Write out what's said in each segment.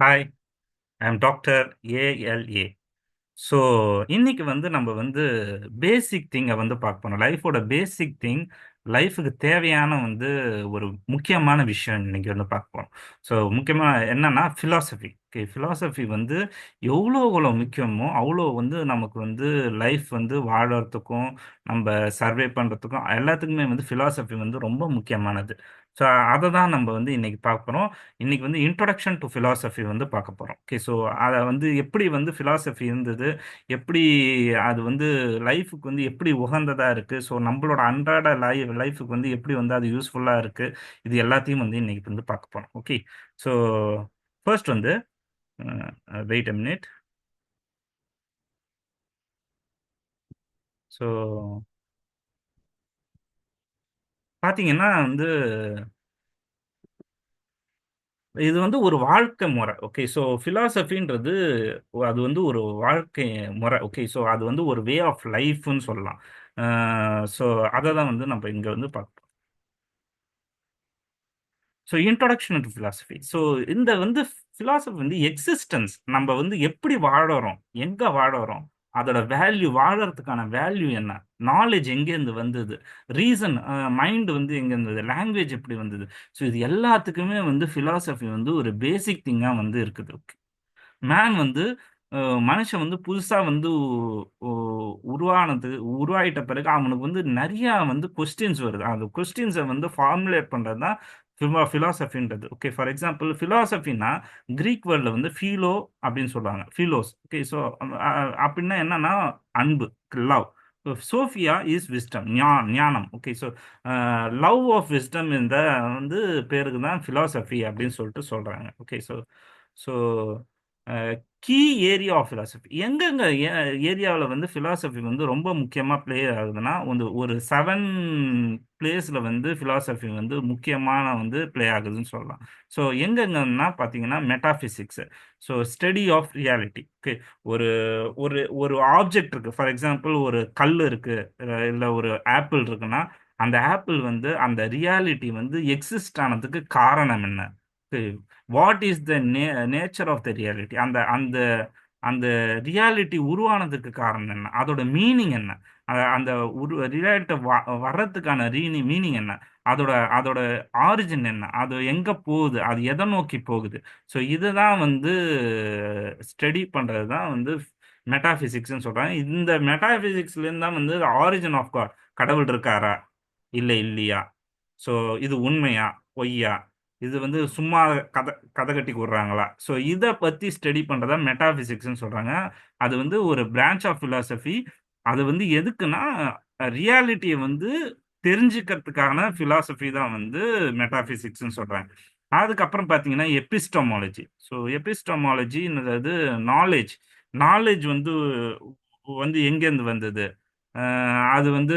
Hi, I am doctor ALA. So இன்னைக்கு வந்து நம்ம வந்து பேசிக் திங்கை வந்து பார்க்க போறோம். லைஃபோட பேசிக் திங், லைஃபுக்கு தேவையான வந்து ஒரு முக்கியமான விஷயம் இன்னைக்கு வந்து பார்க்க போறோம். ஸோ முக்கியமாக என்னன்னா ஃபிலாசபி. ஓகே, ஃபிலாசபி வந்து எவ்வளோ முக்கியமோ அவ்வளோ வந்து நமக்கு வந்து லைஃப் வந்து வாழறதுக்கும் நம்ம சர்வே பண்ணுறதுக்கும் எல்லாத்துக்குமே வந்து ஃபிலாசபி வந்து ரொம்ப முக்கியமானது. ஸோ அதை தான் நம்ம வந்து இன்னைக்கு பார்க்க போகிறோம். இன்னைக்கு வந்து இன்ட்ரொடக்ஷன் டு ஃபிலாசபி வந்து பார்க்க போகிறோம். ஓகே, ஸோ அதை வந்து எப்படி வந்து ஃபிலாசபி இருந்தது, எப்படி அது வந்து லைஃபுக்கு வந்து எப்படி உகந்ததா இருக்கு, ஸோ நம்மளோட அன்றாட லைஃபுக்கு வந்து எப்படி வந்து அது யூஸ்ஃபுல்லா இருக்கு, இது எல்லாத்தையும் வந்து இன்னைக்கு வந்து பார்க்க போறோம். ஓகே, ஸோ ஃபர்ஸ்ட் வந்து வெயிட் அ மினிட். ஸோ பார்த்தீங்கன்னா வந்து இது வந்து ஒரு வாழ்க்கை முறை. ஓகே, ஸோ ஃபிலாசபின்றது அது வந்து ஒரு வாழ்க்கை முறை. ஓகே, ஸோ அது வந்து ஒரு வே ஆஃப் லைஃப்னு சொல்லலாம். ஸோ அதை தான் வந்து நம்ம இங்க வந்து பார்க்க. So introduction to philosophy. So இந்த வந்து ஃபிலாசபி வந்து எக்ஸிஸ்டன்ஸ், நம்ம வந்து எப்படி வாழறோம், எங்க வாழறோம், அதோட வேல்யூ, வாழறதுக்கான வேல்யூ என்ன, நாலேஜ் எங்கேருந்து வந்தது, ரீசன், மைண்ட் வந்து எங்க இருந்தது, லாங்குவேஜ் எப்படி வந்தது. ஸோ இது எல்லாத்துக்குமே வந்து ஃபிலாசபி வந்து ஒரு பேசிக் திங்கா வந்து இருக்குது. மேன் வந்து மனுஷன் வந்து புதுசா வந்து உருவானது, உருவாயிட்ட பிறகு அவனுக்கு வந்து நிறைய வந்து கொஸ்டின்ஸ் வருது. அந்த கொஸ்டின்ஸை வந்து ஃபார்முலேட் பண்றது தான் ஃபிலாசபின்றது. ஓகே, ஃபார் எக்ஸாம்பிள் ஃபிலாசபின்னா கிரீக் வேர்ட்ல வந்து ஃபீலோ அப்படின்னு சொல்றாங்க. ஃபீலோஸ். ஓகே, ஸோ அப்படின்னா என்னன்னா அன்பு, லவ். சோஃபியா இஸ் விஸ்டம், ஞானம். Okay, so love of wisdom இந்த வந்து பேருக்கு தான் ஃபிலாசபி அப்படின்னு சொல்லிட்டு சொல்றாங்க. Okay, so so key area of philosophy எங்கெங்க ஏரியாவில் வந்து ஃபிலாசபி வந்து ரொம்ப முக்கியமாக ப்ளே ஆகுதுன்னா வந்து ஒரு 7 பிளேஸில் வந்து ஃபிலாசபி வந்து முக்கியமான வந்து ப்ளே ஆகுதுன்னு சொல்லலாம். ஸோ எங்கெங்கன்னா பார்த்தீங்கன்னா metaphysics, so study of reality. Okay, ஒரு ஒரு ஒரு ஆப்ஜெக்ட் இருக்கு. ஃபார் எக்ஸாம்பிள் ஒரு கல் இருக்கு, இல்லை ஒரு ஆப்பிள் இருக்குன்னா அந்த ஆப்பிள் வந்து அந்த ரியாலிட்டி வந்து எக்ஸிஸ்ட் ஆனதுக்கு காரணம் என்ன, what is the nature of the reality, அந்த அந்த அந்த ரியாலிட்டி உருவானதுக்கு காரணம் என்ன, அதோட மீனிங் என்ன, அந்த ரியாலிட்டி வர்றதுக்கான மீனிங் என்ன, அதோட அதோட ஆரிஜின் என்ன, அது எங்க போகுது, அது எதை நோக்கி போகுது. ஸோ இதுதான் வந்து ஸ்டடி பண்றது தான் வந்து மெட்டாபிசிக்ஸ்னு சொல்றாங்க. இந்த மெட்டாபிசிக்ஸ்ல இருந்து தான் வந்து ஆரிஜின் ஆஃப் காட், கடவுள் இருக்காரா, இல்லை இல்லையா, ஸோ இது உண்மையா பொய்யா, இது வந்து சும்மா கதை கதை கட்டி கூடுறாங்களா, ஸோ இதை பற்றி ஸ்டடி பண்ணுறதா மெட்டாஃபிசிக்ஸ்னு சொல்கிறாங்க. அது வந்து ஒரு பிரான்ச் ஆஃப் ஃபிலாசபி. அது வந்து எதுக்குன்னா ரியாலிட்டியை வந்து தெரிஞ்சுக்கிறதுக்கான ஃபிலாசபி தான் வந்து மெட்டாஃபிசிக்ஸ்னு சொல்கிறாங்க. அதுக்கப்புறம் பார்த்தீங்கன்னா எபிஸ்டமாலஜி. ஸோ எபிஸ்டமாலஜின்றது நாலேஜ். நாலேஜ் வந்து வந்து எங்கேருந்து வந்தது, அது வந்து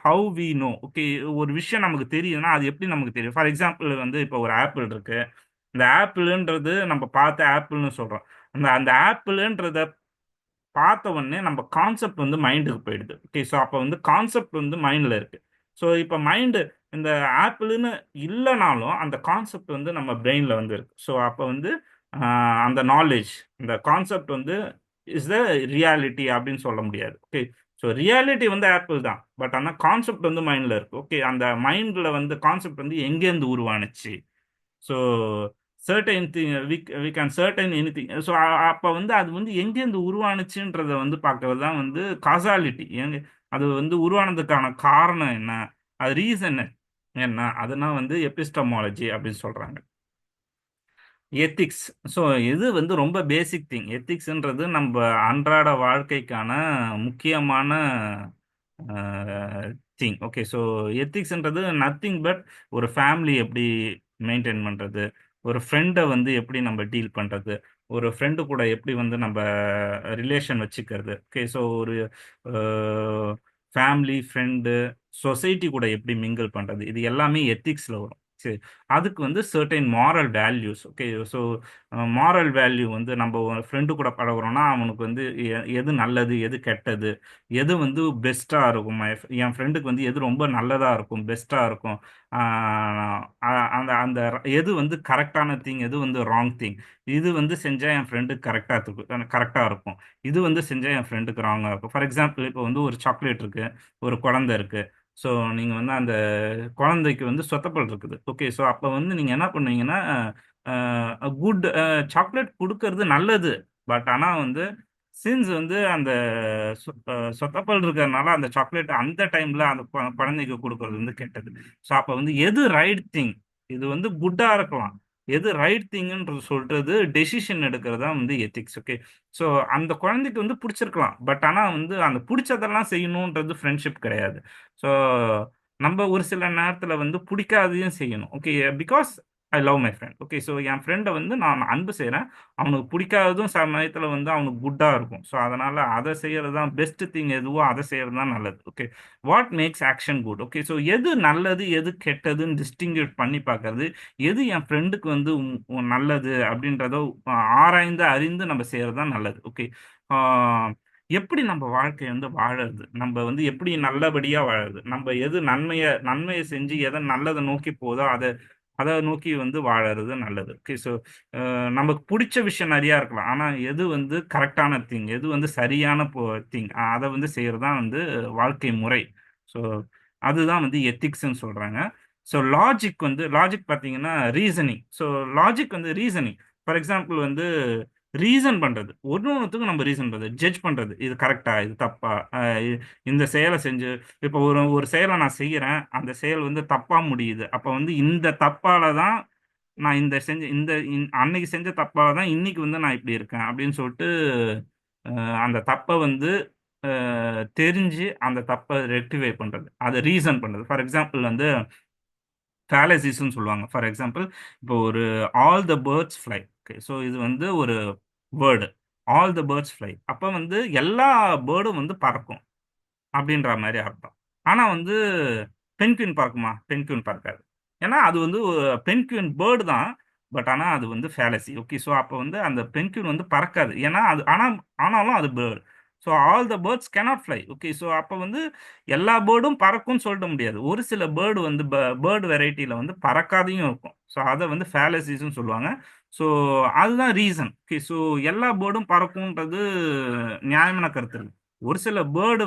ஹவ் வி நோ. ஓகே, ஒரு விஷயம் நமக்கு தெரியுதுன்னா அது எப்படி நமக்கு தெரியும். ஃபார் எக்ஸாம்பிள் வந்து இப்போ ஒரு ஆப்பிள் இருக்கு. இந்த ஆப்பிள்ன்றது நம்ம பார்த்த ஆப்பிள்னு சொல்றோம். அந்த அந்த ஆப்பிள்ன்றத பார்த்த உடனே நம்ம கான்செப்ட் வந்து மைண்டுக்கு போயிடுது. ஓகே, ஸோ அப்போ வந்து கான்செப்ட் வந்து மைண்டில் இருக்கு. ஸோ இப்போ மைண்டு இந்த ஆப்பிள்னு இல்லைனாலும் அந்த கான்செப்ட் வந்து நம்ம பிரெயினில் வந்து இருக்கு. ஸோ அப்போ வந்து அந்த நாலேஜ், இந்த கான்செப்ட் வந்து இஸ் த ரியாலிட்டி அப்படின்னு சொல்ல முடியாது. ஓகே, ஸோ ரியாலிட்டி வந்து ஆப்பிள் தான், பட் ஆனால் கான்செப்ட் வந்து மைண்டில் இருக்கு. ஓகே, அந்த மைண்டில் வந்து கான்செப்ட் வந்து எங்கேருந்து உருவானுச்சு. So certain thing we can certain any thing. So அப்போ வந்து அது வந்து எங்கேருந்து உருவானுச்சுன்றதை வந்து பார்க்கறது தான் வந்து காசாலிட்டி. எங்க அது வந்து உருவானதுக்கான காரணம் என்ன, அது ரீசன் என்ன, அதெல்லாம் வந்து எபிஸ்டமாலஜி அப்படின்னு சொல்றாங்க. எத்திக்ஸ். ஸோ இது வந்து ரொம்ப பேசிக் திங். எத்திக்ஸ்ன்றது நம்ம அன்றாட வாழ்க்கைக்கான முக்கியமான திங். ஓகே, ஸோ எத்திக்ஸ்ன்றது நத்திங் பட் ஒரு ஃபேமிலி எப்படி மெயின்டைன் பண்ணுறது, ஒரு ஃப்ரெண்டை வந்து எப்படி நம்ம டீல் பண்ணுறது, ஒரு ஃப்ரெண்டு கூட எப்படி வந்து நம்ம ரிலேஷன் வச்சுக்கிறது. ஓகே, ஸோ ஒரு ஃபேமிலி, ஃப்ரெண்டு, சொசைட்டி கூட எப்படி மிங்கிள் பண்ணுறது, இது எல்லாமே எத்திக்ஸில் வரும். சரி. அதுக்கு வந்து certain moral values. Okay. So moral value வந்து நம்ம ஃப்ரெண்டு கூட பழகுறோம்னா அவனுக்கு வந்து எது நல்லது, எது கெட்டது, எது வந்து பெஸ்ட்டா இருக்கும். என் ஃப்ரெண்டுக்கு வந்து எது ரொம்ப நல்லதா இருக்கும், பெஸ்ட்டா இருக்கும். அந்த அந்த எது வந்து கரெக்டான திங், எது வந்து ராங் திங். இது வந்து செஞ்சா என் ஃப்ரெண்டுக்கு கரெக்டா இருக்கும். இது வந்து செஞ்சா என் ஃப்ரெண்டுக்கு ராங்கா இருக்கும். ஃபார் எக்ஸாம்பிள் இப்போ வந்து ஒரு சாக்லேட் இருக்கு, ஒரு குழந்தை இருக்கு. ஸோ நீங்க வந்து அந்த குழந்தைக்கு வந்து சொத்தப்பல் இருக்குது. ஓகே. ஸோ அப்ப வந்து நீங்க என்ன பண்ணுவீங்கன்னா, குட் சாக்லேட் குடுக்கறது நல்லது. பட் ஆனா வந்து சின்ஸ் வந்து அந்த சொத்தப்பல் இருக்கிறதுனால அந்த சாக்லேட் அந்த டைம்ல அந்த குழந்தைக்கு குடுக்கறது வந்து கெட்டது. ஸோ அப்ப வந்து எது ரைட் திங்? இது வந்து குட்டா இருக்கலாம். எது ரைட் திங்ன்றது சொல்றது டெசிஷன் எடுக்கிறது தான் வந்து எத்திக்ஸ். ஓகே. ஸோ அந்த குழந்தைக்கு வந்து பிடிச்சிருக்கலாம். பட் ஆனா வந்து அந்த பிடிச்சதெல்லாம் செய்யணுன்றது ஃப்ரெண்ட்ஷிப் கிடையாது. ஸோ நம்ம ஒரு சில நேரத்துல வந்து பிடிக்காததையும் செய்யணும். Okay. Because I love my friend. Okay. So என் ஃப்ரெண்டை வந்து நான் அன்பு செய்றேன். அவனுக்கு பிடிக்காததும் சமயத்துல வந்து அவனுக்கு குட்டா இருக்கும். ஸோ அதனால அதை செய்யறது தான் பெஸ்ட் திங். எதுவோ அதை செய்யறது தான் நல்லது. Okay. What makes action good? Okay. So எது நல்லது, எது கெட்டதுன்னு டிஸ்டிங்விஷ் பண்ணி பார்க்கறது, எது என் ஃப்ரெண்டுக்கு வந்து நல்லது அப்படின்றத ஆராய்ந்து அறிந்து நம்ம செய்யறது தான் நல்லது. ஓகே. எப்படி நம்ம வாழ்க்கைய வந்து வாழறது? நம்ம வந்து எப்படி நல்லபடியா வாழறது? நம்ம எது நன்மைய செஞ்சு எத நல்லத நோக்கி போதோ, அத அத நோக்கி வந்து வாழறது நல்லது. ஓகே. ஸோ நமக்கு புடிச்ச விஷயம் நெறையா இருக்கலாம். ஆனா எது வந்து கரெக்ட்டான திங், எது வந்து சரியான திங் அத வந்து செய்றது தான் வந்து வாழ்க்கை முறை. ஸோ அதுதான் வந்து எத்திக்ஸ்ன்னு சொல்றாங்க. ஸோ லாஜிக் பார்த்தீங்கன்னா ரீசனிங். ஸோ லாஜிக் வந்து ரீசனிங். ஃபார் எக்ஸாம்பிள் வந்து ரீசன் பண்றது. ஒண்ணுத்துக்கும் நம்ம ரீசன் பண்றது. ஜட்ஜ் பண்றது. இது கரெக்ட்டா? இது தப்பா? அ இந்த செயல செஞ்சு இப்போ ஒரு ஒரு செயல நான் செய்யறேன். அந்த செயல் வந்து தப்பா முடியுது. அப்ப வந்து இந்த தப்பால தான் நான் இந்த செஞ்ச இந்த அன்னைக்கு செஞ்ச தப்பால தான் இன்னைக்கு வந்து நான் இப்படி இருக்கேன். அப்படின்னு சொல்லிட்டு அந்த தப்ப வந்து தெரிஞ்சு அந்த தப்ப ரெக்டிஃபை பண்றது. அத ரீசன் பண்றது. ஃபார் எக்ஸாம்பிள் வந்து ஃபேலசிஸ்ன்னு சொல்லுவாங்க. ஃபார் எக்ஸாம்பிள் இப்போ ஒரு all the birds fly. Okay. So இது வந்து ஒரு word. All the birds fly. அப்ப வந்து எல்லா பேர்டும் வந்து பறக்கும். அப்படின்ற மாரி அர்த்தம். ஆனா வந்து பென்குயின் பறக்குமா? பென்குயின் பறக்காது. ஏன்னா அது வந்து பென்குயின் பேர்ட் தான். பட் ஆனா அது வந்து ஃபேலசி. ஓகே. ஸோ அப்ப வந்து அந்த பென்குயின் வந்து பறக்காது. ஏன்னா அது ஆனாலும் அது bird. So all the birds cannot fly. Okay. So அப்ப வந்து எல்லா பேர்டும் பறக்கும்னு சொல்ல முடியாது. ஒரு சில பேர்டு வந்து பேர்ட் வெரைட்டில வந்து பறக்காதையும் இருக்கும். ஸோ அத வந்து ஃபேலசிஸ்ன்னு சொல்லுவாங்க. ஸோ அதுதான் ரீசன். ஓகே. ஸோ எல்லா பேர்டும் பறக்கும்ன்றது நியாயமான கருத்து இருக்கு. ஒரு சில பேர்டு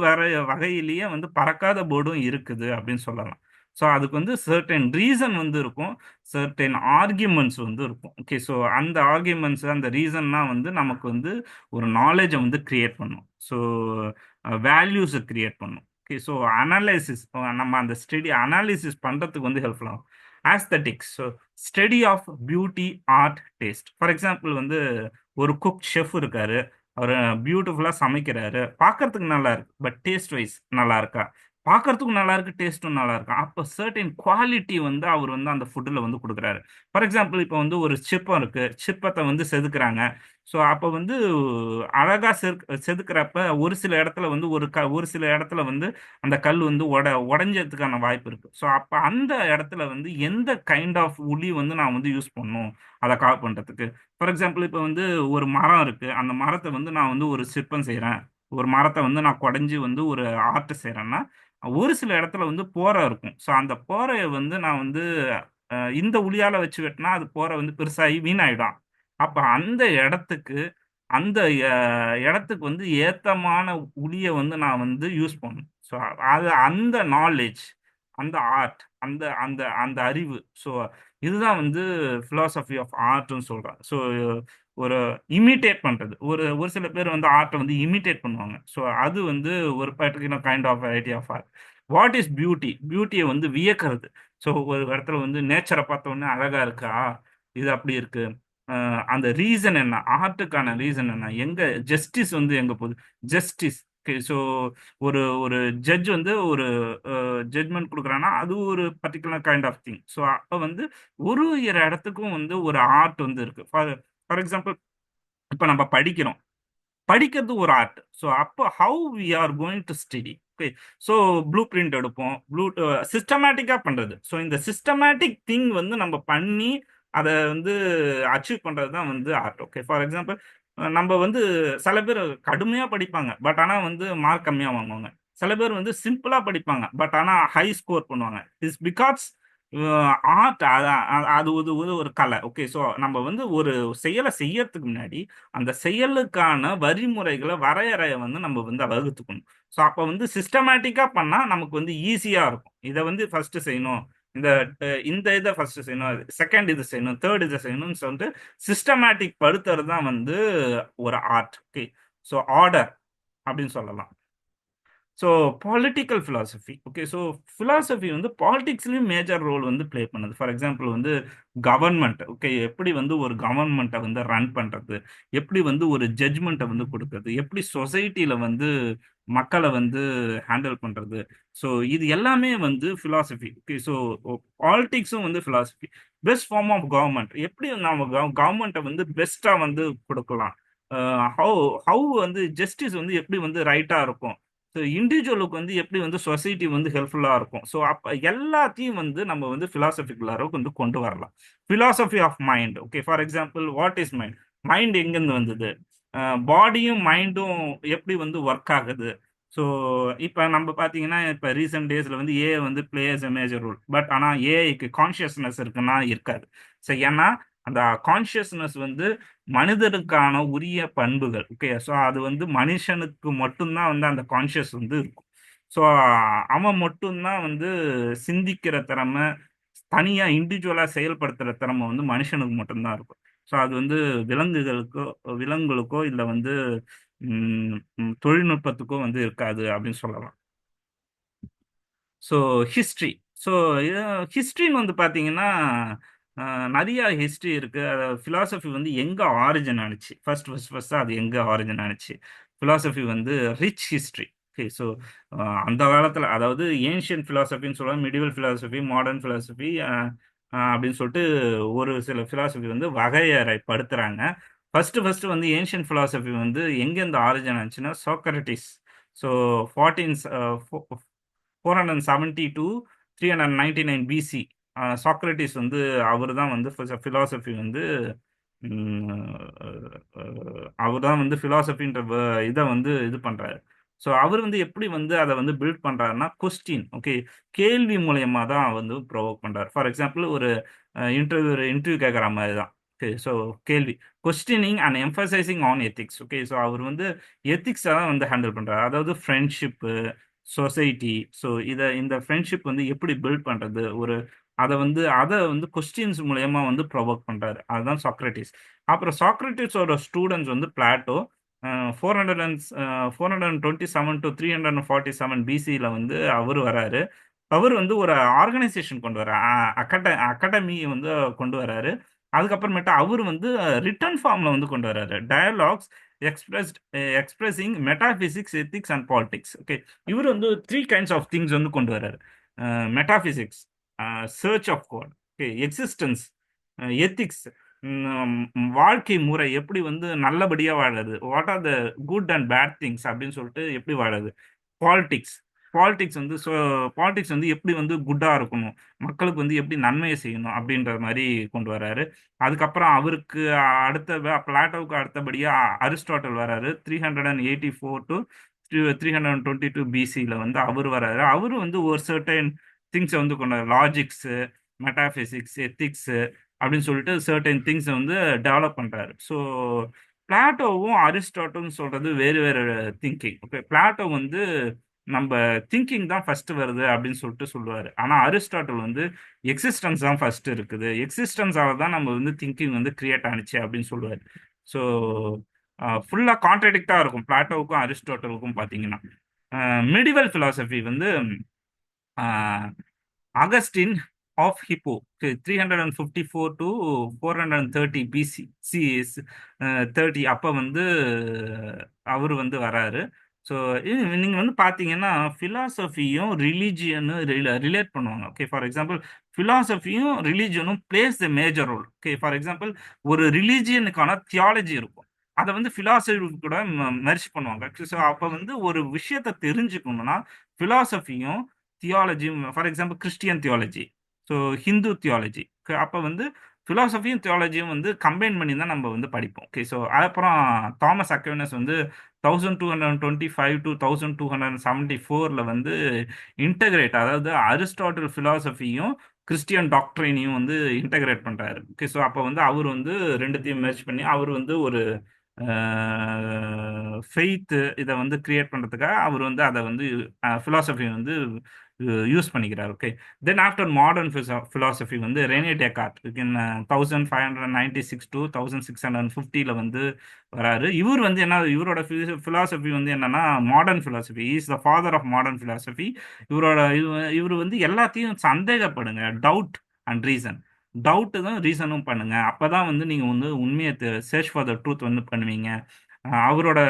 வகையிலேயே வந்து பறக்காத பேர்டும் இருக்குது அப்படின்னு சொல்லலாம். ஸோ அதுக்கு வந்து சர்டைன் ரீசன் வந்து இருக்கும். சர்டைன் ஆர்கியூமெண்ட்ஸ் வந்து இருக்கும். ஓகே. ஸோ அந்த ஆர்கியூமெண்ட்ஸ் அந்த ரீசன்னா வந்து நமக்கு வந்து ஒரு நாலேஜ வந்து கிரியேட் பண்ணும். ஸோ வேல்யூஸ கிரியேட் பண்ணும். ஓகே. ஸோ அனலைசிஸ் நம்ம அந்த அனாலிசிஸ் பண்றதுக்கு வந்து ஹெல்ப்ஃபுல் ஆகும். Aesthetics. So study of beauty, art, taste. For example வந்து ஒரு செஃப் இருக்காரு. அவரு பியூட்டிஃபுல்லா சமைக்கிறாரு. பார்க்கறதுக்கு நல்லா இருக்கு. பட் டேஸ்ட் வைஸ் நல்லா இருக்கா? பார்க்கறதுக்கும் நல்லா இருக்கு, டேஸ்ட்டும் நல்லா இருக்கா? அப்ப செர்டைன் குவாலிட்டி வந்து அவர் வந்து அந்த ஃபுட்ல வந்து குடுக்குறாரு. ஃபார் எக்ஸாம்பிள் இப்ப வந்து ஒரு சிற்பம் இருக்கு. சிற்பத்த வந்து செதுக்குறாங்க. ஸோ அப்ப வந்து அழகா செதுக்குறப்ப ஒரு சில இடத்துல வந்து ஒரு சில இடத்துல வந்து அந்த கல் வந்து உடைஞ்சதுக்கான வாய்ப்பு இருக்கு. ஸோ அப்ப அந்த இடத்துல வந்து எந்த கைண்ட் ஆஃப் உளி வந்து நான் வந்து யூஸ் பண்ணணும், அத கால் பண்றதுக்கு. ஃபார் எக்ஸாம்பிள் இப்ப வந்து ஒரு மரம் இருக்கு. அந்த மரத்த வந்து நான் வந்து ஒரு சிற்பம் செய்றேன். ஒரு மரத்த வந்து நான் கொடைஞ்சு வந்து ஒரு ஆர்ட் செய்றேன்னா, ஒரு சில இடத்துல வந்து போர இருக்கும். ஸோ அந்த போரைய வந்து நான் வந்து இந்த உளியால வச்சு வெட்டுனா, அது போர வந்து பெருசாகி வீணாயிடும். அப்ப அந்த இடத்துக்கு அந்த இடத்துக்கு வந்து ஏத்தமான உளிய வந்து நான் வந்து யூஸ் பண்ணணும். ஸோ அது அந்த நாலேட்ஜ், அந்த ஆர்ட், அந்த அந்த அந்த அறிவு. ஸோ இதுதான் வந்து பிலாசபி ஆஃப் ஆர்ட்ன்னு சொல்றாங்க. ஸோ ஒரு இமிட்டேட் பண்றது. ஒரு ஒரு சில பேர் வந்து ஆர்ட்ட வந்து இமிட்டேட் பண்ணுவாங்க. ஸோ அது வந்து ஒரு particular kind of variety of art. What is beauty? பியூட்டிய வந்து வியக்கிறது. ஸோ ஒரு இடத்துல வந்து நேச்சர பார்த்த உடனே அழகா இருக்கா? இது அப்படி இருக்கு. அந்த ரீசன் என்ன? ஆர்ட்டுக்கான ரீசன் என்ன? எங்க ஜஸ்டிஸ் வந்து எங்க போகுது? ஜஸ்டிஸ். ஓகே. ஸோ ஒரு ஒரு ஜட்ஜ் வந்து ஒரு ஜட்ஜ்மென்ட் குடுக்குறான்னா, அது ஒரு particular kind of thing. So அப்ப வந்து ஒரு இடத்துக்கும் வந்து ஒரு ஆர்ட் வந்து இருக்கு. ஃபார் ஃபார் எக்ஸாம்பிள் இப்ப நம்ம படிக்கிறோம். படிக்கிறது ஒரு ஆர்ட். ஸோ அப்ப how we are going to study. Okay. So blueprint எடுப்போம். சிஸ்டமேட்டிக்கா பண்றது. ஸோ இந்த சிஸ்டமேட்டிக் திங் வந்து நம்ம பண்ணி அதை வந்து அச்சீவ் பண்றது தான் வந்து ஆர்ட். ஓகே. ஃபார் எக்ஸாம்பிள் நம்ம வந்து சில பேர் கடுமையா படிப்பாங்க. பட் ஆனா வந்து மார்க் கம்மியா வாங்குவாங்க. சில பேர் வந்து சிம்பிளா படிப்பாங்க. பட் ஆனா ஹை ஸ்கோர் பண்ணுவாங்க. இட்ஸ் பிகாஸ் ஆர்ட் அது ஒரு கலை. ஓகே. ஸோ நம்ம வந்து ஒரு செயலை செய்யறதுக்கு முன்னாடி அந்த செயலுக்கான வரிமுறைகளை வரையறையை வந்து நம்ம வந்து வகுத்துக்கணும். ஸோ அப்போ வந்து சிஸ்டமேட்டிக்கா பண்ணா நமக்கு வந்து ஈஸியா இருக்கும். இதை வந்து ஃபர்ஸ்ட் செய்யணும், இந்த இந்த இதை ஃபர்ஸ்ட் செய்யணும், செகண்ட் இது செய்யணும், தேர்ட் இதை செய்யணும்னு சொல்லிட்டு சிஸ்டமேட்டிக் படுத்துறது தான் வந்து ஒரு ஆர்ட். ஓகே. ஸோ ஆர்டர் அப்படின்னு சொல்லலாம். So political philosophy. Okay. So philosophy வந்து பாலிடிக்ஸ்லயும் மேஜர் ரோல் வந்து ப்ளே பண்ணுது. ஃபார் எக்ஸாம்பிள் வந்து கவர்மெண்ட். ஓகே. எப்படி வந்து ஒரு கவர்மெண்ட்டை வந்து ரன் பண்றது, எப்படி வந்து ஒரு ஜட்ஜ்மெண்ட்டை வந்து கொடுக்கறது, எப்படி சொசைட்டில வந்து மக்களை வந்து ஹேண்டில் பண்றது. ஸோ இது எல்லாமே வந்து ஃபிலாசபி. ஓகே. ஸோ பாலிடிக்ஸும் வந்து philosophy. Best form of government, எப்படி நம்ம கவர்மெண்ட்டை வந்து பெஸ்டா வந்து கொடுக்கலாம். ஹவு ஹவு வந்து ஜஸ்டிஸ் வந்து எப்படி வந்து ரைட்டா இருக்கும். ஸோ இண்டிவிஜுவலுக்கு வந்து எப்படி வந்து சொசைட்டி வந்து ஹெல்ப்ஃபுல்லாக இருக்கும். ஸோ அப்போ எல்லாத்தையும் வந்து நம்ம வந்து ஃபிலாசபிக்குள்ளார வந்து கொண்டு வரலாம். Philosophy of mind. Okay. For example what is mind? Mind எங்கேருந்து வந்தது? பாடியும் மைண்டும் எப்படி வந்து ஒர்க் ஆகுது? ஸோ இப்போ நம்ம பார்த்தீங்கன்னா இப்போ ரீசெண்ட் டேஸில் வந்து ஏஐ வந்து plays a major role. But ஆனால் ஏஐக்கு கான்ஷியஸ்னஸ் இருக்குன்னா இருக்காது. ஸோ ஏன்னா அந்த கான்ஷியஸ்னஸ் வந்து மனிதனுக்கான உரிய பண்புகள். ஓகே. ஸோ அது வந்து மனுஷனுக்கு மட்டும்தான் வந்து அந்த கான்ஷியஸ் வந்து இருக்கும். ஸோ அவன் மட்டும்தான் வந்து சிந்திக்கிற திறமை, தனியா இண்டிவிஜுவலா செயல்படுத்துற திறமை வந்து மனுஷனுக்கு மட்டும்தான் இருக்கும். ஸோ அது வந்து விலங்குகளுக்கோ விலங்குகளுக்கோ இல்லை வந்து தொழில்நுட்பத்துக்கோ வந்து இருக்காது அப்படின்னு சொல்லலாம். So history. ஸோ ஹிஸ்ட்ரின்னு வந்து பார்த்தீங்கன்னா நிறைய ஹிஸ்ட்ரி இருக்கு. ஃபிலாசபி வந்து எங்க ஆரிஜின் ஆனிச்சு, ஃபர்ஸ்ட் அது எங்க ஆரிஜின் ஆனிச்சு. ஃபிலாசபி வந்து ரிச் ஹிஸ்ட்ரி. ஓகே. ஸோ அந்த காலத்தில், அதாவது ஏன்ஷியன் ஃபிலாசபின்னு சொல்லுவாங்க, மிடிவல் ஃபிலாசபி, மாடர்ன் ஃபிலாசபி அப்படின்னு சொல்லிட்டு ஒரு சில ஃபிலாசபி வந்து வகையறைப்படுத்துறாங்க. ஃபர்ஸ்ட் வந்து ஏன்ஷியன் ஃபிலாசபி வந்து எங்கேருந்து ஆரிஜின் ஆச்சுன்னா Socrates. So 470 to 399 BC. Socrates வந்து அவர் தான் வந்து ஃபிலாசபி வந்து அவர் தான் வந்து ஃபிலாசபின்ற இதை வந்து இது பண்றாரு. ஸோ அவர் வந்து எப்படி வந்து அதை வந்து பில்ட் பண்றாருன்னா கொஸ்டின். ஓகே. கேள்வி மூலயமா தான் வந்து ப்ரொவோக் பண்றாரு. ஃபார் எக்ஸாம்பிள் ஒரு இன்டர்வியூ கேட்குற மாதிரி தான். ஓகே. ஸோ கேள்வி, questioning and emphasising on ethics. Okay. So அவர் வந்து எத்திக்ஸை தான் வந்து ஹேண்டில் பண்றாரு. அதாவது ஃப்ரெண்ட்ஷிப்பு, சொசைட்டி. ஸோ இந்த ஃப்ரெண்ட்ஷிப் வந்து எப்படி பில்ட் பண்றது, அதை வந்து கொஸ்டின்ஸ் மூலயமா வந்து ப்ரொவோக் பண்றாரு. அதுதான் சாக்ரட்டிஸ். அப்புறம் சாக்ரட்டிஸோட ஸ்டூடெண்ட்ஸ் வந்து பிளாட்டோ. 427 டு 347 பிசியில் வந்து அவர் வராரு. அவர் வந்து ஒரு ஆர்கனைசேஷன் கொண்டு வர்றாரு, அகாடமி வந்து கொண்டு வராரு. அதுக்கப்புறமேட்டு அவர் வந்து ரிட்டன் ஃபார்ம்ல வந்து கொண்டு வராரு, dialogues expressing metaphysics, ethics and politics. Okay. இவர் வந்து 3 kinds ஆஃப் திங்ஸ் வந்து கொண்டு வராரு. Metaphysics, search of God. Okay. Existence, ethics, வாழ்க்கை முறை எப்படி வந்து நல்லபடியா வாழறது, what are the good and bad things அப்படின்னு சொல்லிட்டு எப்படி வாழறது. பாலிடிக்ஸ். பாலிடிக்ஸ் வந்து பாலிடிக்ஸ் வந்து எப்படி வந்து குட்டா இருக்கணும், மக்களுக்கு வந்து எப்படி நன்மையை செய்யணும் அப்படின்ற மாதிரி கொண்டு வராரு. அதுக்கப்புறம் அவருக்கு பிளாட்டோவுக்கு அடுத்தபடியா அரிஸ்டாட்டல் வராரு. 384 டு 322 பிசியில் வந்து அவர் வராரு. அவரு வந்து ஒரு சர்டைன் திங்ஸை வந்து கொண்டு வர, லாஜிக்ஸ், மெட்டாபிசிக்ஸ், எத்திக்ஸ் அப்படின்னு சொல்லிட்டு சர்டைன் திங்ஸை வந்து டெவலப் பண்றாரு. ஸோ பிளாட்டோவும் அரிஸ்டாட்டிலும் சொல்றது வேறு வேறு திங்கிங். ஓகே. பிளாட்டோ வந்து நம்ம திங்கிங் தான் ஃபர்ஸ்ட் வருது அப்படின்னு சொல்லிட்டு சொல்லுவாரு. ஆனா அரிஸ்டாட்டில் வந்து எக்ஸிஸ்டன்ஸ் தான் ஃபர்ஸ்ட் இருக்குது, எக்ஸிஸ்டன்ஸால தான் நம்ம வந்து திங்கிங் வந்து கிரியேட் ஆனிச்சு அப்படின்னு சொல்லுவாரு. ஸோ ஃபுல்லா கான்ட்ரடிக்டா இருக்கும் பிளாட்டோவுக்கும் அரிஸ்டாட்டிலுக்கும் பார்த்தீங்கன்னா. மிடிவல் பிலாசபி வந்து Augustine of Hippo, 354 to 430 BC, CS 30 அப்போ வந்து அவர் வந்து வராரு. ஸோ நீங்கள் வந்து பார்த்தீங்கன்னா ஃபிலாசபியும் ரிலீஜியனும் ரிலேட் பண்ணுவாங்க. ஓகே. ஃபார் எக்ஸாம்பிள் ஃபிலாசபியும் ரிலீஜியனும் plays the major role. Okay. For example ஒரு ரிலீஜியனுக்கான தியாலஜி இருக்கும், அதை வந்து ஃபிலாசபி கூட மெர்ஜ் பண்ணுவாங்க. ஸோ அப்போ வந்து ஒரு விஷயத்தை தெரிஞ்சுக்கணும்னா ஃபிலாசபியும் தியாலஜியும், for example Christian theology, so Hindu theology, அப்போ வந்து ஃபிலாசபியும் தியாலஜியும் வந்து கம்பைன் பண்ணி தான் நம்ம வந்து படிப்போம். ஓகே, ஸோ அப்புறம் தாமஸ் அக்வினஸ் வந்து 1225 to 1274 வந்து இன்டகிரேட், அதாவது அரிஸ்டாட்டில் ஃபிலாசபியும் கிறிஸ்டியன் டாக்டரினையும் வந்து இன்டகிரேட் பண்றாரு. ஓகே, ஸோ அப்போ வந்து அவர் வந்து ரெண்டுத்தையும் மெர்ஜ் பண்ணி அவர் வந்து ஒரு ஃபெய்த் இதை வந்து கிரியேட் பண்ணுறதுக்காக அவர் வந்து அதை வந்து ஃபிலாசபி வந்து யூஸ் பண்ணிக்கிறார். Okay, then after modern philosophy வந்து ரெனே டெக்கார்ட் இன் 1596 to 1650 வந்து வராரு. இவர் வந்து என்ன, இவரோட ஃபிலாசபி வந்து என்னன்னா modern philosophy, is the father of modern philosophy. இவர் வந்து எல்லாத்தையும் சந்தேகப்படுங்க, டவுட் அண்ட் ரீசன், டவுட்டு தான் ரீசனும் பண்ணுங்க, அப்பதான் வந்து நீங்க வந்து உண்மையை சர்ச் ஃபார் த ட்ரூத் வந்து பண்ணுவீங்க. அவரோட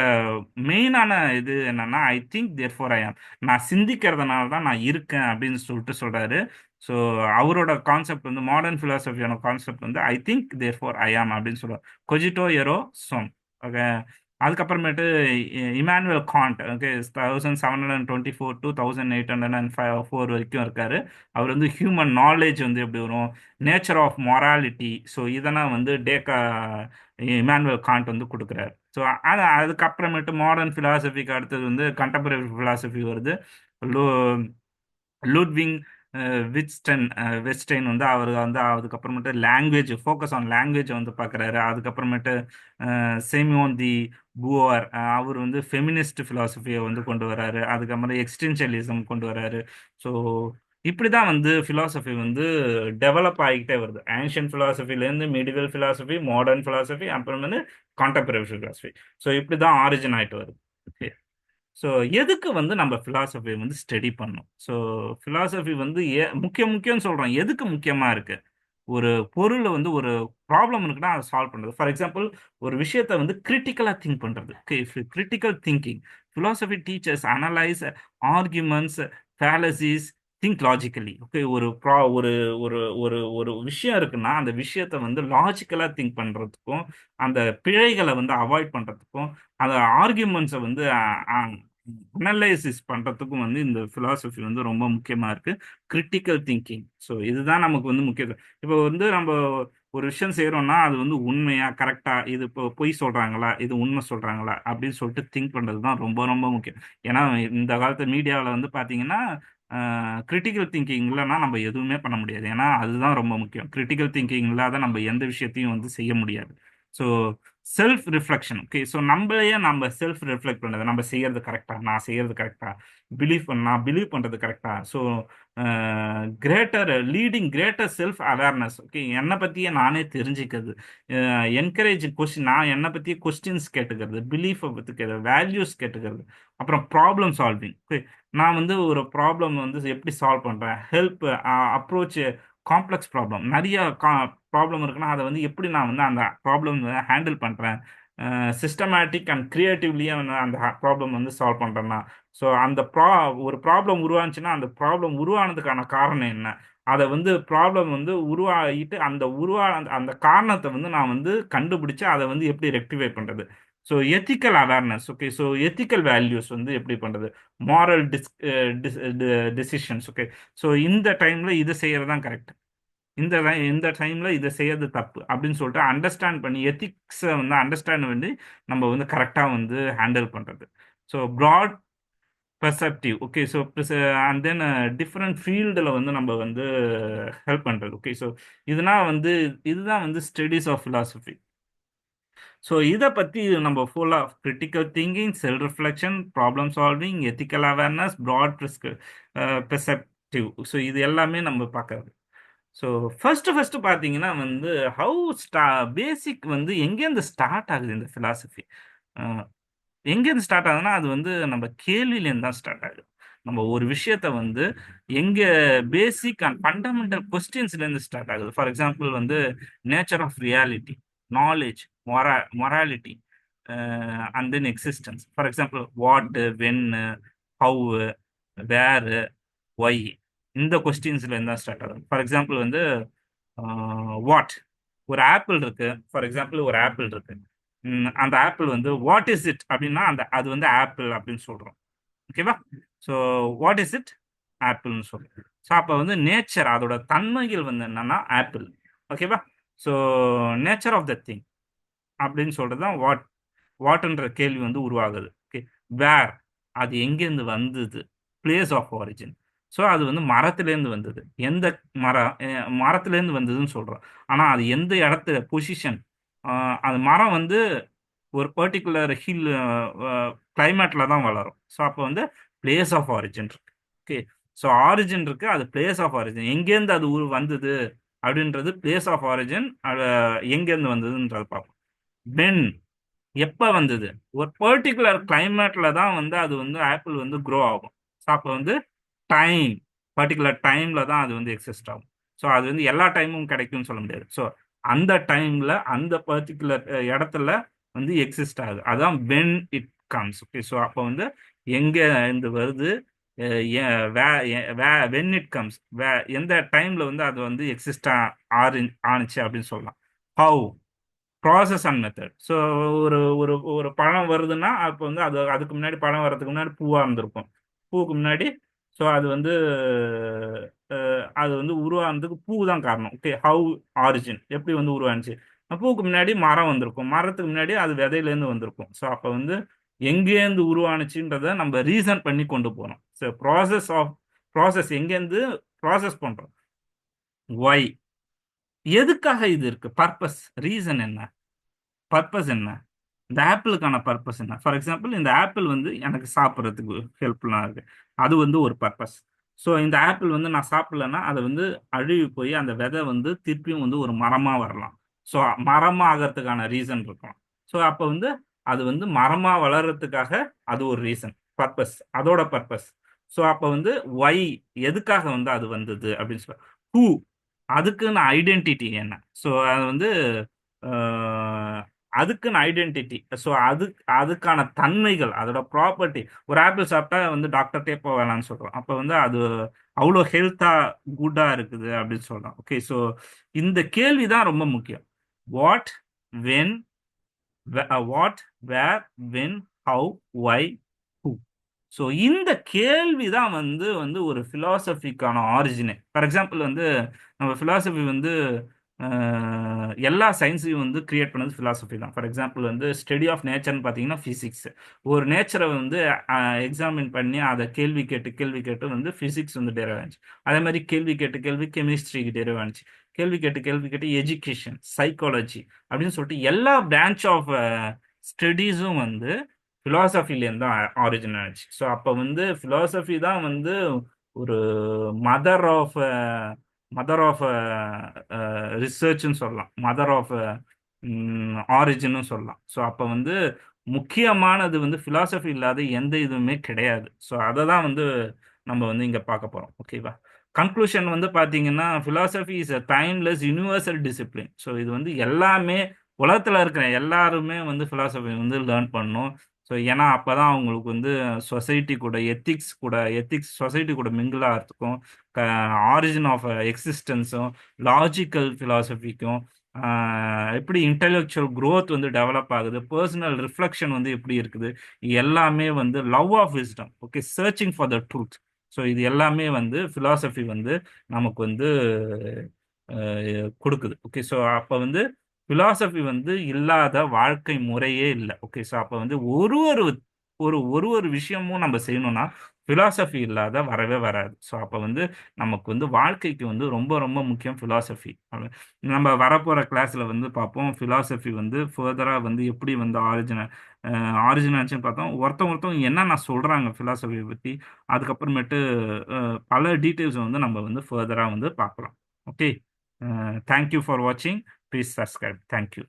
மெயினான இது என்னன்னா, ஐ திங்க் தேர்ஃபோர் ஐ ஆம், நான் சிந்திக்கிறதுனால தான் நான் இருக்கேன் அப்படின்னு சொல்றாரு. ஸோ அவரோட கான்செப்ட் வந்து மாடர்ன் ஃபிலாசபியான கான்செப்ட் வந்து ஐ திங்க் தேர்ஃபோர் ஐ ஆம் அப்படின்னு சொல்லுவார். கொஜிட்டோ எரோ சொம். ஓகே, அதுக்கப்புறமேட்டு இமானுவேல் காண்ட், ஓகே, 1724 to 1804 வரைக்கும் இருக்காரு. அவர் வந்து ஹியூமன் நாலேஜ் வந்து எப்படி வரும், நேச்சர் ஆஃப் மொராலிட்டி, ஸோ இதெல்லாம் வந்து இமானுவேல் காண்ட் வந்து கொடுக்குறாரு. ஸோ அதுக்கப்புறமேட்டு மாடர்ன் ஃபிலாசபிக்கு அடுத்தது வந்து கண்டெம்பரரி ஃபிலாசபி வருது. லூட்விங் வெஸ்டைன் வந்து அவர் வந்து அதுக்கப்புறமேட்டு லாங்குவேஜ், ஃபோக்கஸ் ஆன் லாங்குவேஜ் வந்து பார்க்குறாரு. அதுக்கப்புறமேட்டு சேமியோன் தி பூவர், அவர் வந்து ஃபெமினிஸ்ட் ஃபிலாசபியை வந்து கொண்டு வராரு. அதுக்கப்புறம் எக்ஸ்டென்ஷியலிசம் கொண்டு வராரு. ஸோ இப்படி தான் வந்து ஃபிலாசபி வந்து டெவலப் ஆகிக்கிட்டே வருது. ஆன்ஷியன்ட் ஃபிலாசபிலேருந்து மெடிவல் ஃபிலாசபி, மாடர்ன் ஃபிலாசபி, அப்புறம் வந்து கான்டெம்பரரி ஃபிலாசபி. ஸோ இப்படி தான் ஆரிஜின் ஆகிட்டு வருது. ஓகே, ஸோ எதுக்கு வந்து நம்ம ஃபிலாசபி வந்து ஸ்டடி பண்ணணும்? ஸோ ஃபிலாசபி வந்து முக்கியம்னு சொல்கிறோம். எதுக்கு முக்கியமாக இருக்கு? ஒரு பொருள் வந்து ஒரு ப்ராப்ளம் இருக்குன்னா அதை சால்வ் பண்ணுறது. ஃபார் எக்ஸாம்பிள், ஒரு விஷயத்தை வந்து கிரிட்டிக்கலாக திங்க் பண்ணுறது. Critical thinking, philosophy teachers analyse arguments, fallacies, think logically. Okay, ஒரு ஒரு ஒரு ஒரு விஷயம் இருக்குன்னா அந்த விஷயத்தை வந்து லாஜிக்கலாக திங்க் பண்ணுறதுக்கும், அந்த பிழைகளை வந்து அவாய்ட் பண்ணுறதுக்கும், அந்த ஆர்குமெண்ட்ஸை வந்து அனலைசிஸ் பண்றதுக்கும் வந்து இந்த பிலாசபி வந்து ரொம்ப முக்கியமா இருக்கு. கிரிட்டிக்கல் திங்கிங், ஸோ இதுதான் நமக்கு வந்து முக்கியம். இப்போ வந்து நம்ம ஒரு விஷயம் செய்யறோம்னா அது வந்து உண்மையா, கரெக்டா, இது இப்போ பொய் சொல்றாங்களா, இது உண்மை சொல்றாங்களா அப்படின்னு சொல்லிட்டு திங்க் பண்றது தான் ரொம்ப ரொம்ப முக்கியம். ஏன்னா இந்த காலத்து மீடியாவில் வந்து பாத்தீங்கன்னா கிரிட்டிக்கல் திங்கிங் இல்லைன்னா நம்ம எதுவுமே பண்ண முடியாது. ஏன்னா அதுதான் ரொம்ப முக்கியம். கிரிட்டிக்கல் திங்கிங் இல்லாத நம்ம எந்த விஷயத்தையும் வந்து செய்ய முடியாது. So self reflection. Okay, so நம்மளையே நம்ம செல்ஃப் ரிஃப்ளெக்ட் பண்ணுறது, நம்ம செய்யறது கரெக்டா, நான் செய்யறது கரெக்டா, நான் பிலீவ் பண்றது கரெக்டா. So greater self awareness. Okay, என்னை பற்றியே நானே தெரிஞ்சுக்கிறது, என்கரேஜ் கொஸ்டின், நான் என்னை பற்றியே கொஸ்டின்ஸ் கேட்டுக்கிறது, பிலீஃபை பற்றி கேட்கறது, வேல்யூஸ் கேட்டுக்கிறது, அப்புறம் ப்ராப்ளம் சால்விங். ஓகே, நான் வந்து ஒரு ப்ராப்ளம் வந்து எப்படி சால்வ் பண்ணுறேன், ஹெல்ப் அப்ரோச் காம்ப்ளெக்ஸ் ப்ராப்ளம், நிறைய ப்ராப்ளம் இருக்குன்னா அதை வந்து எப்படி நான் வந்து அந்த ப்ராப்ளம் ஹேண்டில் பண்ணுறேன், சிஸ்டமேட்டிக் அண்ட் கிரியேட்டிவ்லியே வந்து அந்த ப்ராப்ளம் வந்து சால்வ் பண்ணுறேன்னா. ஸோ அந்த ஒரு ப்ராப்ளம் உருவாச்சுன்னா அந்த ப்ராப்ளம் உருவானதுக்கான காரணம் என்ன, அதை வந்து ப்ராப்ளம் வந்து உருவாகிட்டு அந்த காரணத்தை வந்து நான் வந்து கண்டுபிடிச்சு அதை வந்து எப்படி ரெக்டிஃபை பண்ணுறது. So ethical awareness. Okay, so ethical values வந்து எப்படி பண்ணுறது, மாரல் டிசிஷன்ஸ். ஓகே, ஸோ இந்த டைமில் இது செய்கிறது தான் கரெக்ட், இந்த டைம்ல இதை செய்யறது தப்பு அப்படின்னு சொல்லிட்டு அண்டர்ஸ்டாண்ட் பண்ணி எத்திக்ஸை வந்து அண்டர்ஸ்டாண்ட் பண்ணி நம்ம வந்து கரெக்டாக வந்து ஹேண்டில் பண்ணுறது. So broad perceptive. Okay, so and then different ஃபீல்டில் வந்து நம்ம வந்து ஹெல்ப் பண்ணுறது. ஓகே, ஸோ இதுதான் வந்து ஸ்டடீஸ் ஆஃப் ஃபிலாசபி. ஸோ இதை பற்றி நம்ம ஃபுல்லாக critical thinking, self reflection, problem solving, ethical awareness, broad perceptive, so இது எல்லாமே நம்ம பார்க்கறது. ஸோ ஃபர்ஸ்ட் பார்த்தீங்கன்னா வந்து ஹவு பேசிக் வந்து எங்கேருந்து ஸ்டார்ட் ஆகுது இந்த ஃபிலாசபி. எங்கேருந்து ஸ்டார்ட் ஆகுதுன்னா அது வந்து நம்ம கேள்வியிலேருந்து தான் ஸ்டார்ட் ஆகுது. நம்ம ஒரு விஷயத்த வந்து எங்க பேசிக் அண்ட் ஃபண்டமெண்டல் கொஸ்டின்ஸ்லேருந்து ஸ்டார்ட் ஆகுது. ஃபார் எக்ஸாம்பிள் வந்து nature of reality, knowledge, morality, and then existence. For example what, when, how, where, why, இந்த கொஸ்டின்ஸ்ல இருந்தா ஸ்டார்ட் ஆகும். ஃபார் எக்ஸாம்பிள் வந்து வாட், ஒரு ஆப்பிள் இருக்கு. ஃபார் எக்ஸாம்பிள் ஒரு ஆப்பிள் இருக்கு. அந்த ஆப்பிள் வந்து வாட் இஸ் இட் அப்படின்னா அது வந்து ஆப்பிள் அப்படின்னு சொல்றோம். ஓகேவா? So what is it? ஆப்பிள்னு சொல்லி. ஸோ அப்போ வந்து நேச்சர் அதோட தன்மைகள் வந்து என்னன்னா ஆப்பிள். ஓகேவா? So nature of the thing அப்படின்னு சொல்றது தான் வாட்ன்ற கேள்வி வந்து உருவாகுது. ஓகே, வேர் அது எங்கேருந்து வந்தது, பிளேஸ் ஆஃப் ஆரிஜின். ஸோ அது வந்து மரத்துலேருந்து வந்தது. எந்த மரத்துலேருந்து வந்ததுன்னு சொல்கிறோம். ஆனால் அது எந்த இடத்துல பொசிஷன், அது மரம் வந்து ஒரு பர்டிகுலர் ஹில் கிளைமேட்டில் தான் வளரும். ஸோ அப்போ வந்து பிளேஸ் ஆஃப் ஆரிஜின் இருக்கு. ஓகே, ஸோ ஆரிஜின் இருக்கு, அது பிளேஸ் ஆஃப் ஆரிஜின் எங்கேருந்து அது வந்தது அப்படின்றது பிளேஸ் ஆஃப் ஆரிஜின். எங்கேருந்து வந்ததுன்றது பார்ப்போம். வென் எப்ப வந்தது? ஒரு பர்ட்டிகுலர் கிளைமேட்ல தான் வந்து அது வந்து ஆப்பிள் வந்து க்ரோ ஆகும். ஸோ அப்போ வந்து டைம், பர்ட்டிகுலர் டைம்ல தான் அது வந்து எக்ஸிஸ்ட் ஆகும். ஸோ அது வந்து எல்லா டைமும் கிடைக்கும்னு சொல்ல முடியாது. ஸோ அந்த டைம்ல அந்த பர்ட்டிகுலர் இடத்துல வந்து எக்ஸிஸ்ட் ஆகுது. அதான் when it comes. Okay, so அப்போ வந்து எங்க இருந்து வருது, வென் இட் கம்ஸ், எந்த டைம்ல வந்து அது வந்து எக்ஸிஸ்ட் ஆனிச்சு அப்படின்னு சொல்லலாம். How, process and method. So ஒரு ஒரு ஒரு பழம் வருதுன்னா அப்போ வந்து அதுக்கு முன்னாடி பழம் வர்றதுக்கு முன்னாடி பூவாக இருந்திருக்கும். பூவுக்கு முன்னாடி ஸோ அது வந்து அது வந்து உருவானதுக்கு பூ தான் காரணம். ஓகே, ஹவு ஆரிஜின் எப்படி வந்து உருவானுச்சு. பூவுக்கு முன்னாடி மரம் வந்திருக்கும், மரத்துக்கு முன்னாடி அது விதையிலேருந்து வந்திருக்கும். ஸோ அப்போ வந்து எங்கேருந்து உருவானுச்சுன்றத நம்ம ரீசன் பண்ணி கொண்டு போகிறோம். ஸோ ப்ராசஸ் எங்கேருந்து ப்ராசஸ் பண்ணுறோம். ஒய், எதுக்காக இது இருக்கு, பர்பஸ், ரீசன் என்ன, பர்பஸ் என்ன, இந்த ஆப்பிளுக்கான பர்பஸ் என்ன. ஃபார் எக்ஸாம்பிள் இந்த ஆப்பிள் வந்து எனக்கு சாப்பிட்றதுக்கு ஹெல்ப்ஃபுல்லாக இருக்கு, அது வந்து ஒரு பர்பஸ். ஸோ இந்த ஆப்பிள் வந்து நான் சாப்பிடலன்னா அதை வந்து அழுகி போய் அந்த விதை வந்து திருப்பியும் வந்து ஒரு மரமாக வரலாம். ஸோ மரமாக ஆகிறதுக்கான ரீசன் இருக்கலாம். ஸோ அப்போ வந்து அது வந்து மரமாக வளர்றதுக்காக அது ஒரு ரீசன், பர்பஸ், அதோட பர்பஸ். ஸோ அப்போ வந்து ஒய், எதுக்காக வந்து அது வந்தது அப்படின்னு சொல்ல. ஹூ, அதுக்குன்னு ஐடென்டிட்டி என்ன. ஸோ அது வந்து அதுக்குன்னு ஐடென்டிட்டி. ஸோ அதுக்கான தன்மைகள், அதோட ப்ராப்பர்ட்டி. ஒரு ஆப்பிள் சாப்பிட்டா வந்து டாக்டர்கிட்டே போக வேணாம்னு சொல்றோம். அப்போ வந்து அது அவ்வளோ ஹெல்த்தா குட்டா இருக்குது அப்படின்னு சொல்றோம். ஓகே, ஸோ இந்த கேள்வி தான் ரொம்ப முக்கியம். What, when, what, where, when, how, why, who. So இந்த கேள்வி தான் வந்து வந்து ஒரு ஃபிலாசபிக்கான ஆரிஜினே. ஃபார் எக்ஸாம்பிள் வந்து நம்ம ஃபிலாசபி வந்து எல்லா சயின்ஸையும் வந்து கிரியேட் பண்ணது ஃபிலாசபி தான். ஃபார் எக்ஸாம்பிள் வந்து ஸ்டடி ஆஃப் நேச்சர்னு பார்த்தீங்கன்னா ஃபிசிக்ஸ். ஒரு நேச்சரை வந்து எக்ஸாமின் பண்ணி அதை கேள்வி கேட்டு கேள்வி கேட்டு வந்து ஃபிசிக்ஸ் வந்து டெரைவ் ஆச்சு. அதே மாதிரி கேள்வி கேட்டு கேள்வி கெமிஸ்ட்ரிக்கு டெரைவ் ஆச்சு. கேள்வி கேட்டு கேள்வி கேட்டு எஜுகேஷன், சைக்காலஜி அப்படின்னு சொல்லிட்டு எல்லா பிரான்ச் ஆஃப் ஸ்டடீஸும் வந்து ஃபிலாசபிலேருந்து தான் ஆரிஜின் ஆச்சு. ஸோ அப்போ வந்து ஃபிலாசபி தான் வந்து ஒரு மதர் ஆஃப் மதர் ஆஃப் ரிசர்ச்னு சொல்லலாம், மதர் ஆஃப் ஆரிஜின்னு சொல்லலாம். ஸோ அப்போ வந்து முக்கியமானது வந்து ஃபிலாசபி இல்லாத எந்த இதுவுமே கிடையாது. ஸோ அதை தான் வந்து நம்ம வந்து இங்கே பார்க்க போகிறோம். ஓகேவா? கன்க்ளூஷன் வந்து பார்த்தீங்கன்னா philosophy is a timeless universal discipline. So இது வந்து எல்லாமே உலகத்தில் இருக்கிற எல்லாருமே வந்து ஃபிலாசபி வந்து லேர்ன் பண்ணணும். ஸோ ஏன்னா அப்போ தான் அவங்களுக்கு வந்து சொசைட்டி கூட எத்திக்ஸ் சொசைட்டி கூட மிங்கிள் ஆகிறதுக்கும், ஆரிஜின் ஆஃப் எக்ஸிஸ்டன்ஸும், லாஜிக்கல் ஃபிலாசபிக்கும், எப்படி இன்டெலெக்சுவல் growth வந்து டெவலப் ஆகுது, பர்சனல் ரிஃப்ளெக்ஷன் வந்து எப்படி இருக்குது, எல்லாமே வந்து love of wisdom. Okay, searching for the truth. So இது எல்லாமே வந்து ஃபிலாசபி வந்து நமக்கு வந்து கொடுக்குது. ஓகே, ஸோ அப்போ வந்து ஃபிலாசபி வந்து இல்லாத வாழ்க்கை முறையே இல்லை. ஓகே, ஸோ அப்போ வந்து ஒரு ஒரு ஒரு ஒரு ஒரு விஷயமும் நம்ம செய்யணும்னா ஃபிலாசபி இல்லாத வரவே வராது. ஸோ அப்போ வந்து நமக்கு வந்து வாழ்க்கைக்கு வந்து ரொம்ப ரொம்ப முக்கியம் ஃபிலாசபி. நம்ம வரப்போகிற கிளாஸில் வந்து பார்ப்போம் ஃபிலாசபி வந்து ஃபர்தராக வந்து எப்படி வந்து ஆரிஜினாச்சுன்னு பார்த்தோம். ஒருத்தவங்க என்னென்ன சொல்கிறாங்க ஃபிலாசபியை பற்றி, அதுக்கப்புறமேட்டு பல டீட்டெயில்ஸ் வந்து நம்ம வந்து ஃபர்தராக வந்து பார்க்கலாம். ஓகே, தேங்க்யூ ஃபார் வாட்சிங். Please subscribe. தேங்க்யூ.